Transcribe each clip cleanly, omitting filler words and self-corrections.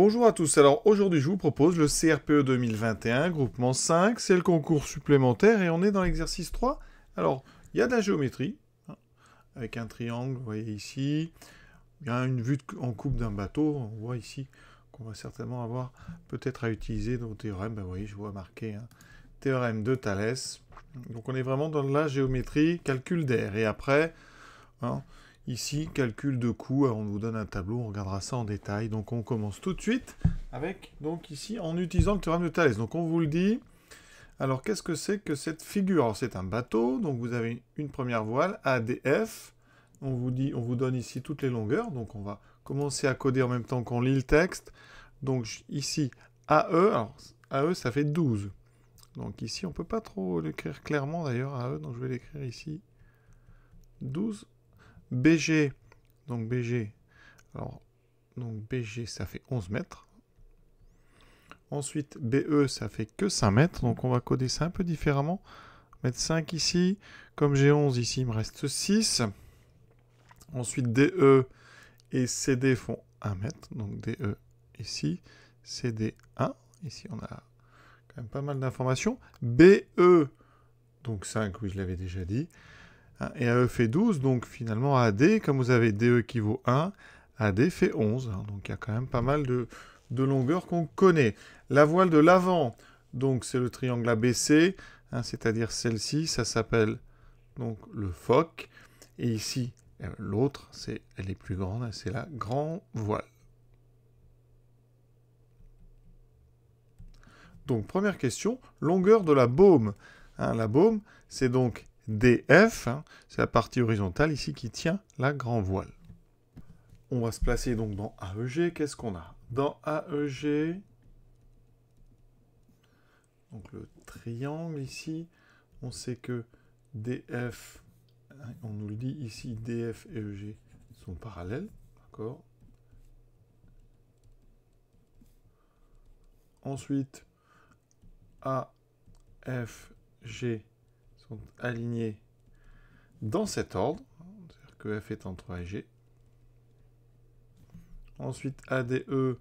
Bonjour à tous, alors aujourd'hui je vous propose le CRPE 2021, groupement 5, c'est le concours supplémentaire et on est dans l'exercice 3. Alors, il y a de la géométrie, hein, avec un triangle, vous voyez ici, il y a une vue en coupe d'un bateau, on voit ici qu'on va certainement avoir peut-être à utiliser nos théorèmes, ben, vous voyez je vois marqué un théorème de Thalès. Donc on est vraiment dans la géométrie, calcul d'air, et après, hein, ici, calcul de coût, on vous donne un tableau, on regardera ça en détail. Donc on commence tout de suite avec, donc ici, en utilisant le théorème de Thalès. Donc on vous le dit. Alors qu'est-ce que c'est que cette figure? Alors c'est un bateau, donc vous avez une première voile, ADF. On vous donne ici toutes les longueurs. Donc on va commencer à coder en même temps qu'on lit le texte. Donc ici, AE, alors AE ça fait 12. Donc ici, on ne peut pas trop l'écrire clairement d'ailleurs, AE, donc je vais l'écrire ici. 12. BG, donc BG, alors, donc BG, ça fait 11 mètres. Ensuite, BE, ça fait que 5 mètres, donc on va coder ça un peu différemment. Mettre 5 ici, comme j'ai 11 ici, il me reste 6. Ensuite, DE et CD font 1 mètre, donc DE ici, CD 1. Ici, on a quand même pas mal d'informations. BE, donc 5, oui, je l'avais déjà dit. Et AE fait 12, donc finalement AD, comme vous avez DE qui vaut 1, AD fait 11. Donc il y a quand même pas mal de longueurs qu'on connaît. La voile de l'avant, donc c'est le triangle ABC, c'est-à-dire celle-ci, ça s'appelle donc le phoque. Et ici, l'autre, elle est plus grande, c'est la grand voile. Donc première question, longueur de la baume. La baume, c'est donc DF, c'est la partie horizontale ici qui tient la grand voile. On va se placer donc dans AEG. Qu'est-ce qu'on a? Dans AEG, donc le triangle ici, on sait que DF, on nous le dit ici, DF et EG sont parallèles, d'accord? Ensuite, A, F, G sont alignés dans cet ordre, c'est-à-dire que F est entre A et G. Ensuite, ADE,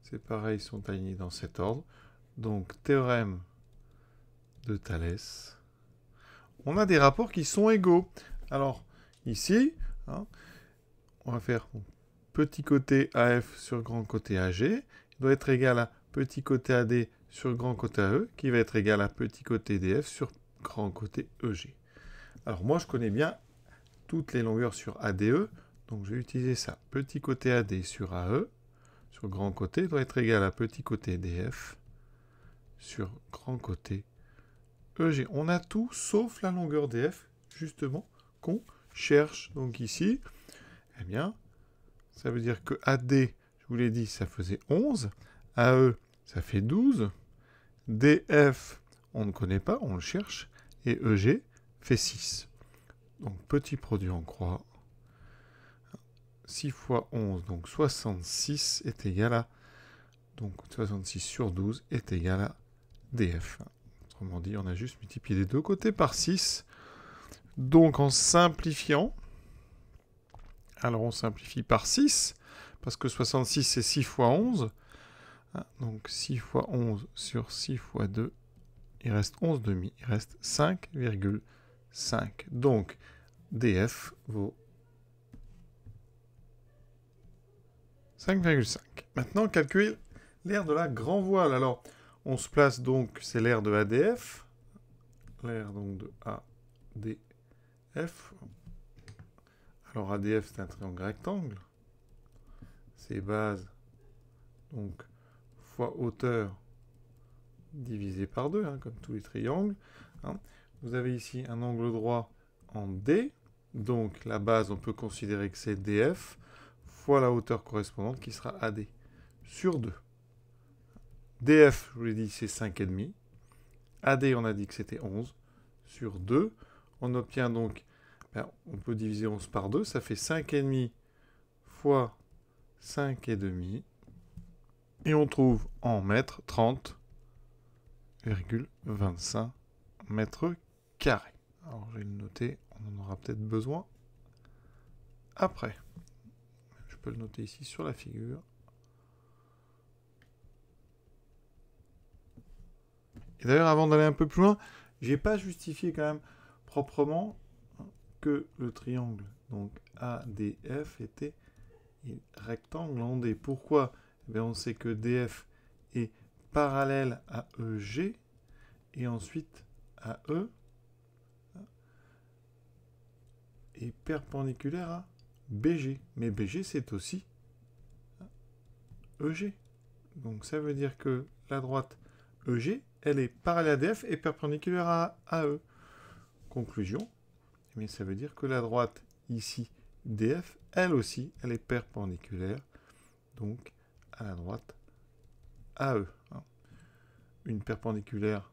c'est pareil, sont alignés dans cet ordre. Donc, théorème de Thalès. On a des rapports qui sont égaux. Alors, ici, on va faire petit côté AF sur grand côté AG. Il doit être égal à petit côté AD sur grand côté AE, qui va être égal à petit côté DF sur grand côté EG. Alors, moi, je connais bien toutes les longueurs sur ADE, donc je vais utiliser ça. Petit côté AD sur AE, sur grand côté, doit être égal à petit côté DF sur grand côté EG. On a tout sauf la longueur DF, justement, qu'on cherche. Donc ici, eh bien, ça veut dire que AD, je vous l'ai dit, ça faisait 11. AE, ça fait 12. DF, on ne connaît pas, on le cherche. Et EG fait 6. Donc petit produit en croix. 6 fois 11, donc 66 est égal à... Donc 66 sur 12 est égal à DF. Autrement dit, on a juste multiplié les deux côtés par 6. Donc en simplifiant, alors on simplifie par 6, parce que 66 c'est 6 fois 11. Donc 6 fois 11 sur 6 fois 2, il reste 11 demi, il reste 5,5. Donc DF vaut 5,5. Maintenant, calcule l'aire de la grand voile. Alors, on se place donc, c'est l'aire de ADF. L'aire donc de ADF. Alors, ADF, c'est un triangle rectangle. C'est base, donc, fois hauteur, divisé par 2, comme tous les triangles. Vous avez ici un angle droit en D. Donc, la base, on peut considérer que c'est DF, fois la hauteur correspondante qui sera AD, sur 2. DF, je vous l'ai dit, c'est 5,5. AD, on a dit que c'était 11. Sur 2, on obtient donc, on peut diviser 11 par 2, ça fait 5,5 fois 5,5. Et on trouve en mètres 30,25 mètres carrés. Alors, je vais le noter, on en aura peut-être besoin après. Je peux le noter ici sur la figure. Et d'ailleurs, avant d'aller un peu plus loin, j'ai pas justifié quand même proprement que le triangle donc ADF était rectangle en D. Pourquoi? Eh bien, on sait que DF est parallèle à EG et ensuite à E et perpendiculaire à BG. Mais BG, c'est aussi EG. Donc ça veut dire que la droite EG, elle est parallèle à DF et perpendiculaire à AE. Conclusion, mais ça veut dire que la droite ici, DF, elle aussi, elle est perpendiculaire, donc à la droite AE. Une perpendiculaire,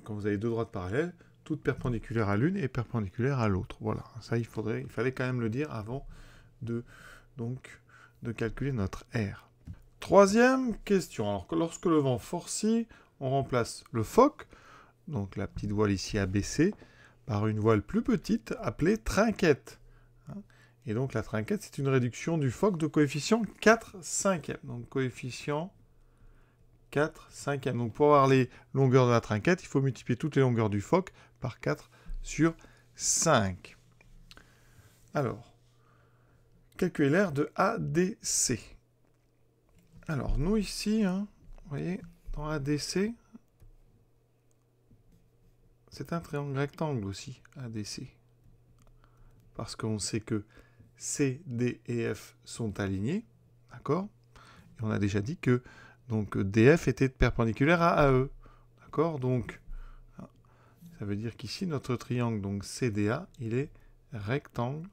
quand vous avez deux droites parallèles, toute perpendiculaire à l'une et perpendiculaire à l'autre. Voilà, ça il fallait quand même le dire avant de calculer notre R. Troisième question. Alors, lorsque le vent forcit, on remplace le foc, donc la petite voile ici ABC, par une voile plus petite appelée trinquette. Et donc la trinquette, c'est une réduction du foc de coefficient 4/5. Donc coefficient 4/5. Donc pour avoir les longueurs de la trinquette, il faut multiplier toutes les longueurs du foc par 4 sur 5. Alors, calculer l'air de ADC. Alors, nous ici, vous voyez, dans ADC, c'est un triangle rectangle aussi, ADC. Parce qu'on sait que C, D et F sont alignés, d'accord? Et on a déjà dit que donc, DF était perpendiculaire à AE, d'accord? Donc, ça veut dire qu'ici, notre triangle, donc CDA, il est rectangle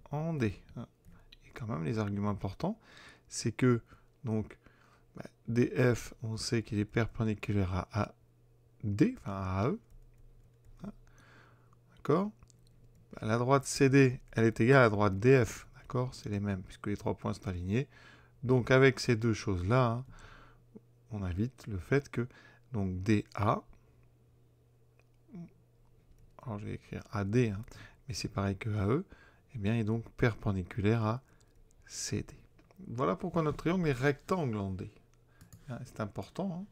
en D. Et quand même, les arguments importants, c'est que, donc, DF, on sait qu'il est perpendiculaire à AD, enfin à AE. D'accord? La droite CD, elle est égale à la droite DF. D'accord? C'est les mêmes, puisque les 3 points sont alignés. Donc, avec ces deux choses-là, on invite le fait que, donc, DA, alors je vais écrire AD, mais c'est pareil que AE, eh bien, est donc perpendiculaire à CD. Voilà pourquoi notre triangle est rectangle en D. C'est important,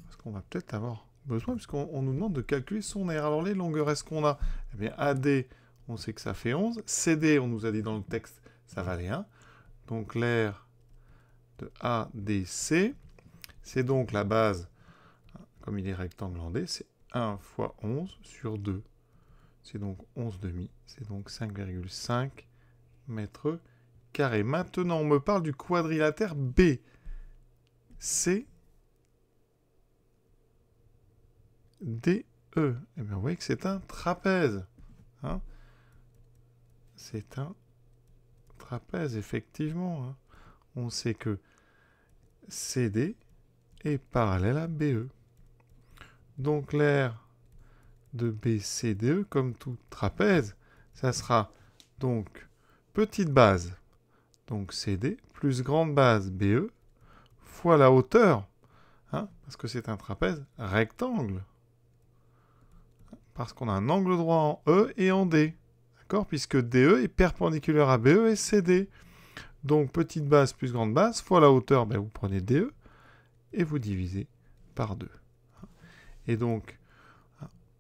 parce qu'on va peut-être avoir besoin, puisqu'on nous demande de calculer son R. Alors, les longueurs, est-ce qu'on a? Eh bien, AD, on sait que ça fait 11. CD, on nous a dit dans le texte, ça valait 1. Donc, l'air de ADC, c'est donc la base, comme il est rectangle en D, c'est 1 fois 11 sur 2. C'est donc 11 demi, c'est donc 5,5 mètres carrés. Maintenant, on me parle du quadrilatère BC. DE. Eh bien, vous voyez que c'est un trapèze. C'est un trapèze, effectivement. On sait que CD est parallèle à BE. Donc, l'aire de BCDE, comme tout trapèze, ça sera donc petite base, donc CD, plus grande base BE, fois la hauteur, parce que c'est un trapèze rectangle. Parce qu'on a un angle droit en E et en D. D'accord? Puisque DE est perpendiculaire à BE et CD. Donc, petite base plus grande base, fois la hauteur, vous prenez DE et vous divisez par 2. Et donc,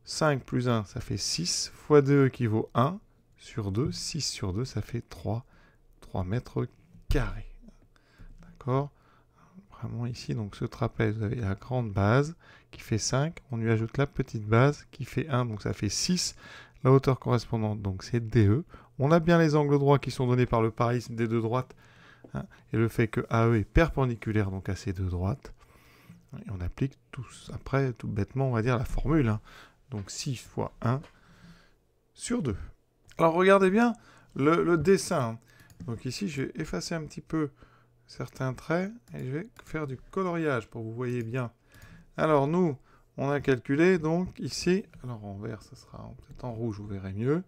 5 plus 1, ça fait 6, fois 2 qui vaut 1 sur 2. 6 sur 2, ça fait 3 mètres carrés. D'accord? Vraiment ici, donc ce trapèze, vous avez la grande base qui fait 5, on lui ajoute la petite base qui fait 1, donc ça fait 6. La hauteur correspondante, donc c'est DE. On a bien les angles droits qui sont donnés par le parisme des deux droites, et le fait que AE est perpendiculaire donc à ces deux droites. Et on applique après, tout bêtement, on va dire la formule. Donc 6 fois 1 sur 2. Alors regardez bien le dessin. Donc ici, je vais effacer un petit peu certains traits et je vais faire du coloriage pour que vous voyez bien. Alors nous, on a calculé donc ici, alors en vert, ça sera peut-être en rouge, vous verrez mieux.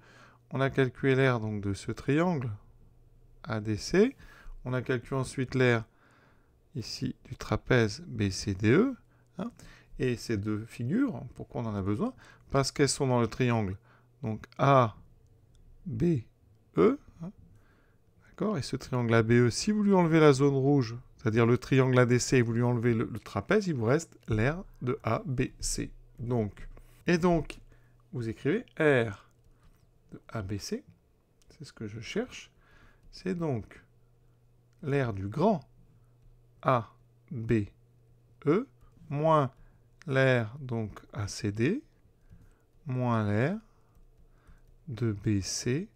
On a calculé l'aire donc de ce triangle ADC. On a calculé ensuite l'aire ici du trapèze BCDE. Et ces deux figures, pourquoi on en a besoin? Parce qu'elles sont dans le triangle. Donc A, B, E. D'accord? Et ce triangle ABE, si vous lui enlevez la zone rouge, c'est-à-dire le triangle ADC, et vous lui enlevez le trapèze, il vous reste l'aire de ABC. Donc, et donc, vous écrivez R de ABC, c'est ce que je cherche, c'est donc l'aire du grand ABE moins l'aire donc ACD moins l'aire de BCDE.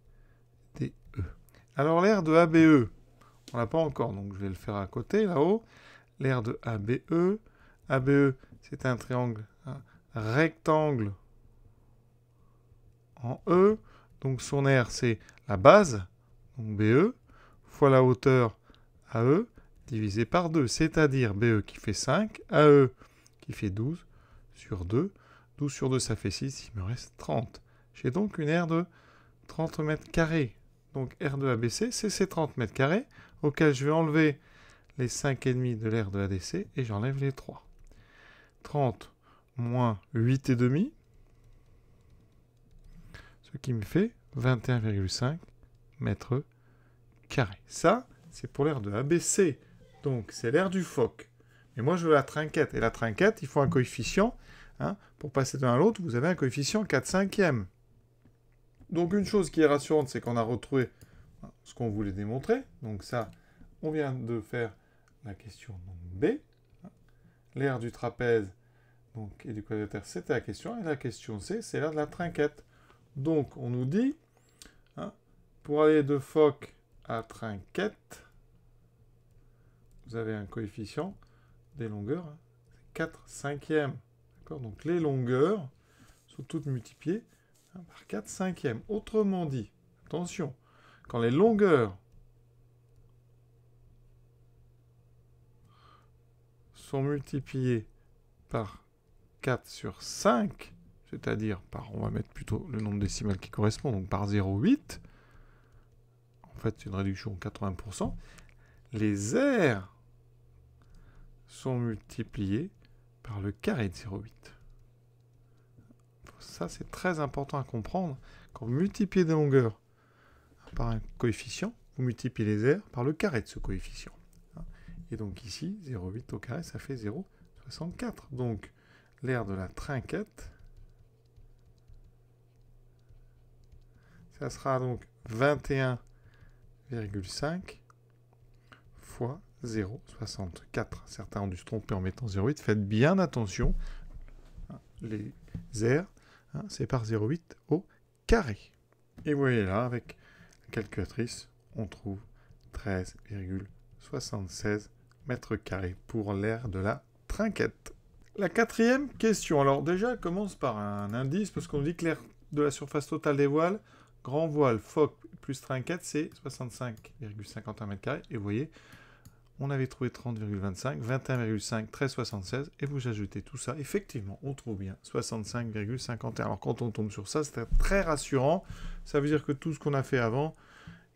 Alors l'aire de ABE, on l'a pas encore, donc je vais le faire à côté, là-haut. L'aire de ABE. ABE, c'est un triangle, un rectangle en E. Donc son aire, c'est la base, donc BE, fois la hauteur AE, divisé par 2. C'est-à-dire BE qui fait 5, AE qui fait 12 sur 2. 12 sur 2, ça fait 6, il me reste 30. J'ai donc une aire de 30 mètres carrés. Donc R de ABC, c'est ces 30 mètres carrés, auxquels je vais enlever les 5,5 de l'aire de ADC, et j'enlève les 3. 30 moins 8,5, ce qui me fait 21,5 mètres carrés. Ça, c'est pour l'aire de ABC. Donc, c'est l'aire du phoque. Mais moi, je veux la trinquette. Et la trinquette, il faut un coefficient. Hein, pour passer d'un à l'autre, vous avez un coefficient 4/5. Donc, une chose qui est rassurante, c'est qu'on a retrouvé ce qu'on voulait démontrer. Donc, ça, on vient de faire la question B. L'aire du trapèze donc, et du quadrilatère, c'était la question. Et la question C, c'est l'aire de la trinquette. Donc, on nous dit, hein, pour aller de phoque à trinquette, vous avez un coefficient des longueurs, hein, 4/5. D'accord ? Donc, les longueurs sont toutes multipliées, hein, par 4/5. Autrement dit, attention, quand les longueurs sont multipliées par 4 sur 5, c'est-à-dire par, on va mettre plutôt le nombre décimal qui correspond, donc par 0,8, en fait c'est une réduction de 80%, les aires sont multipliées par le carré de 0,8. Ça c'est très important à comprendre. Quand vous multipliez des longueurs par un coefficient, vous multipliez les aires par le carré de ce coefficient. Et donc ici, 0,8 au carré, ça fait 0,64. Donc l'aire de la trinquette, ça sera donc 21,5 fois 0,64. Certains ont dû se tromper en mettant 0,8. Faites bien attention. Les aires, hein, c'est par 0,8 au carré. Et vous voyez là, avec la calculatrice, on trouve 13,76 mètres carrés pour l'aire de la trinquette. La quatrième question. Alors déjà, elle commence par un indice, parce qu'on dit que l'aire de la surface totale des voiles, grand voile, phoque plus trinquette, c'est 65,51 mètres carrés. Et vous voyez, on avait trouvé 30,25, 21,5, 13,76, et vous ajoutez tout ça. Effectivement, on trouve bien 65,51. Alors quand on tombe sur ça, c'est très rassurant. Ça veut dire que tout ce qu'on a fait avant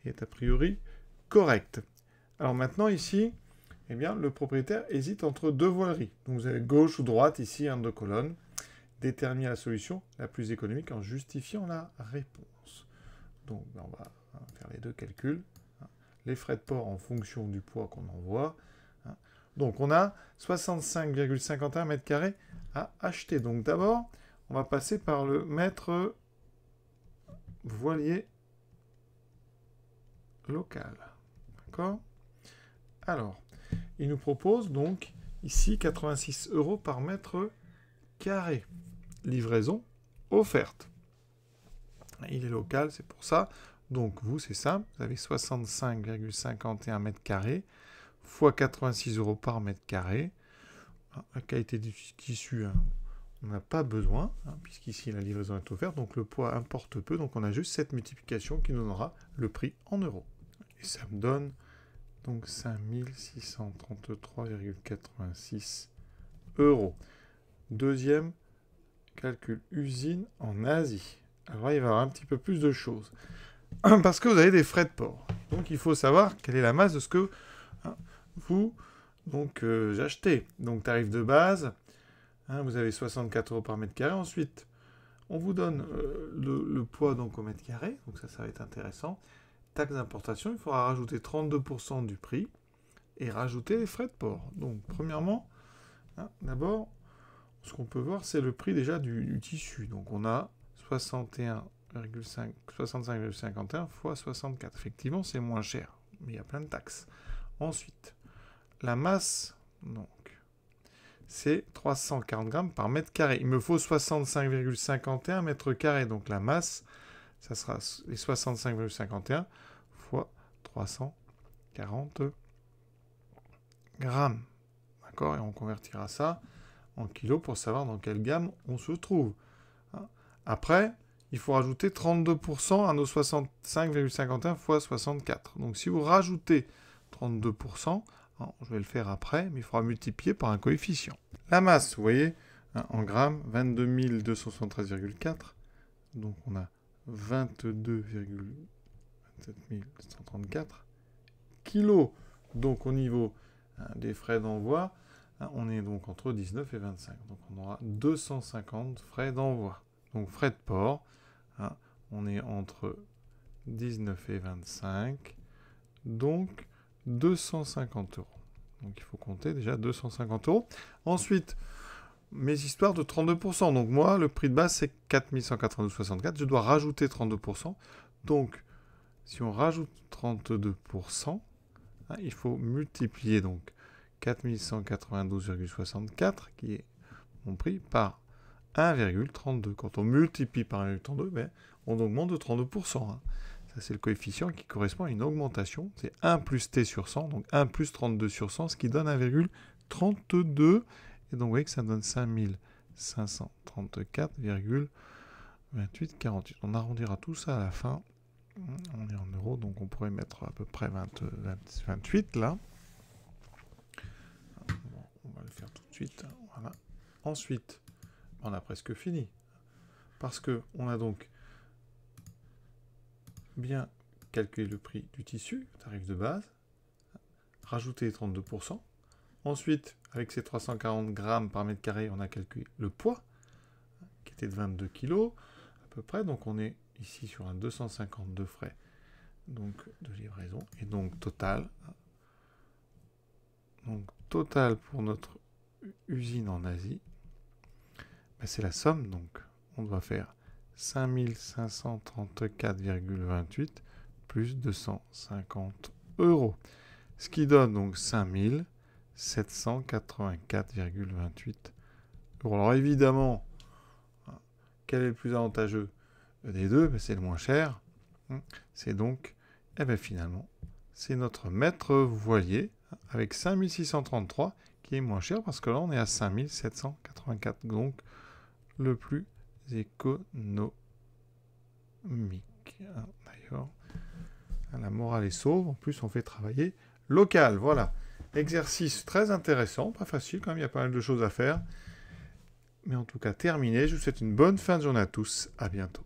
est a priori correct. Alors maintenant, ici, eh bien, le propriétaire hésite entre deux voileries. Donc vous avez gauche ou droite, ici, deux colonnes. Déterminer la solution la plus économique en justifiant la réponse. Donc on va faire les deux calculs. Les frais de port en fonction du poids qu'on envoie. Donc on a 65,51 mètres carrés à acheter. Donc d'abord, on va passer par le mètre voilier local. D'accord ? Alors, il nous propose donc ici 86 € par mètre carré. Livraison offerte. Il est local, c'est pour ça. Donc vous, c'est simple, vous avez 65,51 mètres carrés fois 86 € par mètre carré. La qualité du tissu, on n'a pas besoin, puisqu'ici la livraison est offerte, donc le poids importe peu, donc on a juste cette multiplication qui nous donnera le prix en euros. Et ça me donne donc 5633,86 €. Deuxième calcul, usine en Asie. Alors là, il va y avoir un petit peu plus de choses. Parce que vous avez des frais de port. Donc il faut savoir quelle est la masse de ce que vous achetez. Donc tarif de base, vous avez 64 € par mètre carré. Ensuite, on vous donne le poids donc au mètre carré. Donc ça va être intéressant. Taxe d'importation, il faudra rajouter 32% du prix. et rajouter les frais de port. Donc, premièrement, hein, d'abord, ce qu'on peut voir, c'est le prix déjà du tissu. Donc, on a 65,51 fois 64. Effectivement, c'est moins cher, mais il y a plein de taxes. Ensuite, la masse, donc, c'est 340 grammes par mètre carré. Il me faut 65,51 mètres carrés. Donc, la masse, ça sera les 65,51 fois 340 grammes. D'accord? Et on convertira ça en kilos pour savoir dans quelle gamme on se trouve. Après, il faut rajouter 32% à nos 65,51 fois 64. Donc si vous rajoutez 32%, je vais le faire après, mais il faudra multiplier par un coefficient. La masse, vous voyez, en grammes, 22 273,4. Donc on a 22,27 134 kilos. Donc au niveau des frais d'envoi, on est donc entre 19 et 25. Donc on aura 250 frais d'envoi. Donc frais de port, on est entre 19 et 25. Donc 250 euros. Donc il faut compter déjà 250 euros. Ensuite, mes histoires de 32%. Donc moi, le prix de base, c'est 4192,64. Je dois rajouter 32%. Donc, si on rajoute 32%, il faut multiplier donc 4192,64, qui est mon prix, par 1,32. Quand on multiplie par 1,32, ben, on augmente de 32%. Ça, c'est le coefficient qui correspond à une augmentation. C'est 1 plus t sur 100, donc 1 plus 32 sur 100, ce qui donne 1,32. Et donc, vous voyez que ça donne 5534,2848. On arrondira tout ça à la fin. On est en euros, donc on pourrait mettre à peu près 28 là. Bon, on va le faire tout de suite. Voilà. Ensuite, on a presque fini. Parce qu'on a donc bien calculé le prix du tissu, tarif de base, rajouter les 32%. Ensuite, avec ces 340 grammes par mètre carré, on a calculé le poids, qui était de 22 kg à peu près. Donc on est ici sur un 250 de frais donc de livraison. Et donc total pour notre usine en Asie, ben c'est la somme. Donc on doit faire 5534,28 plus 250 euros. Ce qui donne donc 5784,28 euros. Alors évidemment, quel est le plus avantageux des deux? Ben, c'est le moins cher. C'est donc, finalement, c'est notre maître voilier avec 5633 qui est moins cher parce que là on est à 5784. Donc le plus économique. D'ailleurs, la morale est sauve. En plus, on fait travailler local. Voilà. Exercice très intéressant. Pas facile quand même. Il y a pas mal de choses à faire. Mais en tout cas, terminé. Je vous souhaite une bonne fin de journée à tous. À bientôt.